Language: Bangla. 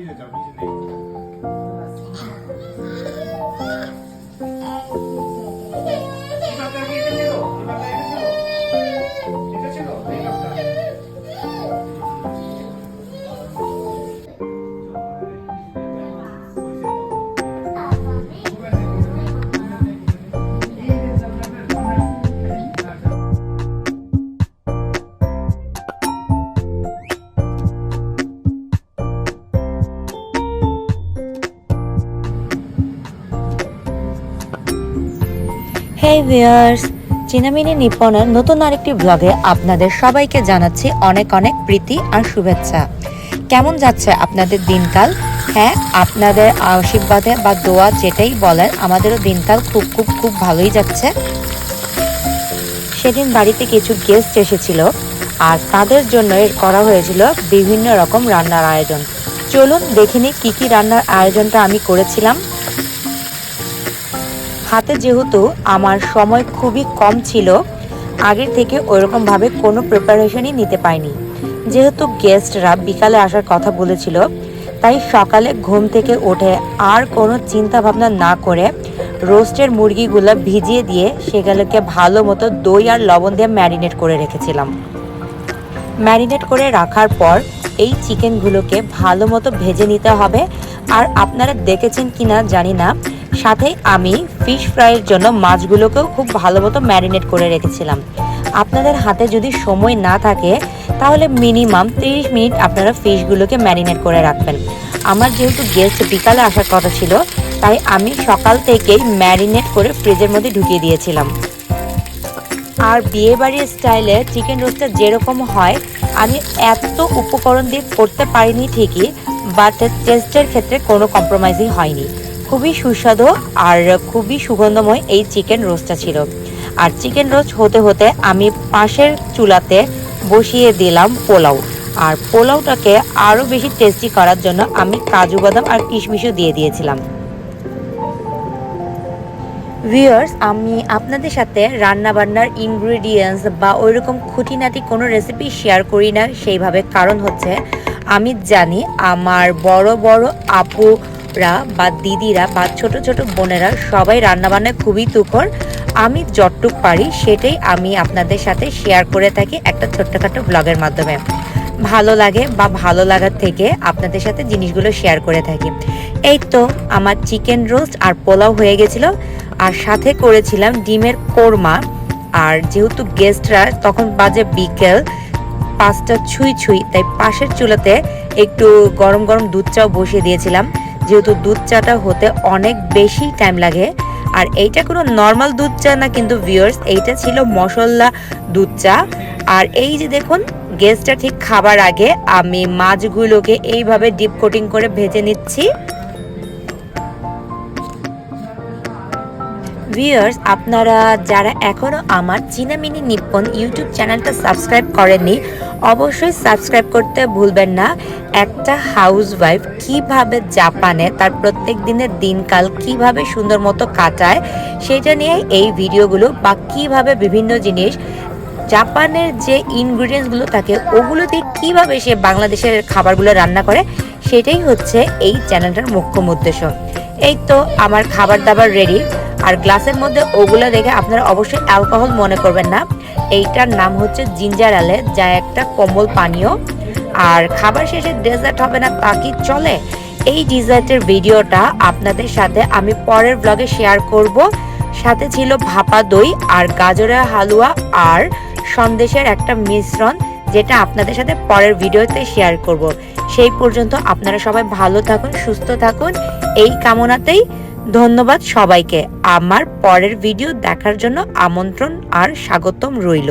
নিজে যাও, নিজে দেখো। এই মাপটা কি এটা ছিল? এই মাপটা এটা ছিল? এটা ছিল? এই মাপটা? হেই ভিউয়ার্স, চিনামিনি নিপ্পনের নতুন আরেকটি ব্লগে আপনাদের সবাইকে জানাচ্ছি অনেক অনেক প্রীতি আর শুভেচ্ছা। কেমন যাচ্ছে আপনাদের দিনকাল? হ্যাঁ, আপনাদের আশীর্বাদে বা দোয়া যেটাই বলেন, আমাদেরও দিনকাল খুব খুব খুব ভালোই যাচ্ছে। সেদিন বাড়িতে কিছু গেস্ট এসেছিল আর তাদের জন্য করা হয়েছিল বিভিন্ন রকম রান্নার আয়োজন। চলুন দেখিনি কি কি রান্নার আয়োজনটা আমি করেছিলাম। হাতে যেহেতু আমার সময় খুবই কম ছিল, আগের থেকে ওইরকমভাবে কোনো প্রিপারেশনই নিতে পারিনি। যেহেতু গেস্টরা বিকালে আসার কথা বলেছিল, তাই সকালে ঘুম থেকে উঠে আর কোনো চিন্তা ভাবনা না করে রোস্টের মুরগিগুলো ভিজিয়ে দিয়ে সেগুলোকে ভালো মতো দই আর লবণ দিয়ে ম্যারিনেট করে রেখেছিলাম। ম্যারিনেট করে রাখার পর এই চিকেনগুলোকে ভালো মতো ভেজে নিতে হবে। আর আপনারা দেখেছেন কিনা জানি না, সাথে আমি ফিশ ফ্রাইয়ের জন্য মাছগুলোকেও খুব ভালো মতো ম্যারিনেট করে রেখেছিলাম। আপনাদের হাতে যদি সময় না থাকে তাহলে মিনিমাম 30 মিনিট আপনারা ফিশগুলোকে ম্যারিনেট করে রাখবেন। আমার যেহেতু গেস্ট বিকালে আসার কথা ছিল, তাই আমি সকাল থেকেই ম্যারিনেট করে ফ্রিজের মধ্যে ঢুকিয়ে দিয়েছিলাম। আর বিয়েবাড়ির স্টাইলে চিকেন রোস্টটা যেরকম হয়, আমি এত উপকরণ দিয়ে করতে পারিনি ঠিকই, বাট টেস্টের ক্ষেত্রে কোনো কম্প্রোমাইজই হয়নি। খুবই সুস্বাদু আর খুবই সুগন্ধময় এই চিকেন রোস্টটা ছিল। আর চিকেন রোস্ট হতে হতে আমি পাশের চুলাতে বসিয়ে দিলাম পোলাও। আর পোলাওটাকে আরও বেশি টেস্টি করার জন্য আমি কাজু বাদাম আর কিশমিশও দিয়ে দিয়েছিলাম। ভিউয়ার্স, আমি আপনাদের সাথে রান্নাবান্নার ইনগ্রেডিয়েন্টস বা ওইরকম খুঁটিনাটি কোনো রেসিপি শেয়ার করি না সেইভাবে, কারণ হচ্ছে আমি জানি আমার বড় বড় আপুরা বা দিদিরা বা ছোট ছোট বোনেরা সবাই রান্নাবান্নায় খুবই তুখর। আমি যতটুক পারি সেটাই আমি আপনাদের সাথে শেয়ার করে থাকি একটা ছোট্টখাটো ব্লগের মাধ্যমে। ভালো লাগে বা ভালো লাগার থেকে আপনাদের সাথে জিনিসগুলো শেয়ার করে থাকি। এই তো আমার চিকেন রোস্ট আর পোলাও হয়ে গেছিলো, আর সাথে করেছিলাম ডিমের কোরমা। আর যেহেতু গেস্টরা তখন বাজে বিকেল 5টা ছুঁই ছুঁই, তাই পাশের চুলাতে একটু গরম গরম দুধ চাও বসিয়ে দিয়েছিলাম। যেহেতু দুধ চাটা হতে অনেক বেশি টাইম লাগে, আর এইটা কোনো নর্মাল দুধ চা না কিন্তু ভিউয়ার্স, এইটা ছিল মশলা দুধ চা। আর এই যে দেখুন, গেস্টটা ঠিক খাবার আগে আমি মাছগুলোকে এইভাবে ডিপ কোটিং করে ভেজে নিচ্ছি। ভিউয়ার্স, আপনারা যারা এখনও আমার চিনামিনি নিপ্পন ইউটিউব চ্যানেলটা সাবস্ক্রাইব করেননি, অবশ্যই সাবস্ক্রাইব করতে ভুলবেন না। একটা হাউসওয়াইফ কিভাবে জাপানে তার প্রত্যেক দিনের দিনকাল কিভাবে সুন্দর মতো কাটায় সেটা নিয়ে এই ভিডিওগুলো, বা কিভাবে বিভিন্ন জিনিস জাপানের যে ইনগ্রিডিয়েন্টসগুলো থাকে ওগুলো দিয়ে কীভাবে সে বাংলাদেশের খাবারগুলো রান্না করে, সেটাই হচ্ছে এই চ্যানেলটার মুখ্য উদ্দেশ্য। এই তো আমার খাবার দাবার রেডি। আর গ্লাসের মধ্যে ওগুলো দেখে আপনারা অবশ্যই অ্যালকোহল মনে করবেন না, এইটার নাম হচ্ছে জিঞ্জার এলে, যা একটা কোমল পানীয়। আর খাবার শেষে ডেজার্ট হবে না তা কি চলে? এই ডেজার্টের ভিডিওটা আপনাদের সাথে আমি পরের ব্লগে শেয়ার করব। সাথে ছিল ভাপা দই আর গাজরের হালুয়া আর সন্দেশের একটা মিশ্রণ, যেটা আপনাদের সাথে পরের ভিডিওতে শেয়ার করব। সেই পর্যন্ত আপনারা সবাই ভালো থাকুন, সুস্থ থাকুন, এই কামনাতেই ধন্যবাদ সবাইকে। আমার পরের ভিডিও দেখার জন্য আমন্ত্রণ আর স্বাগতম রইল।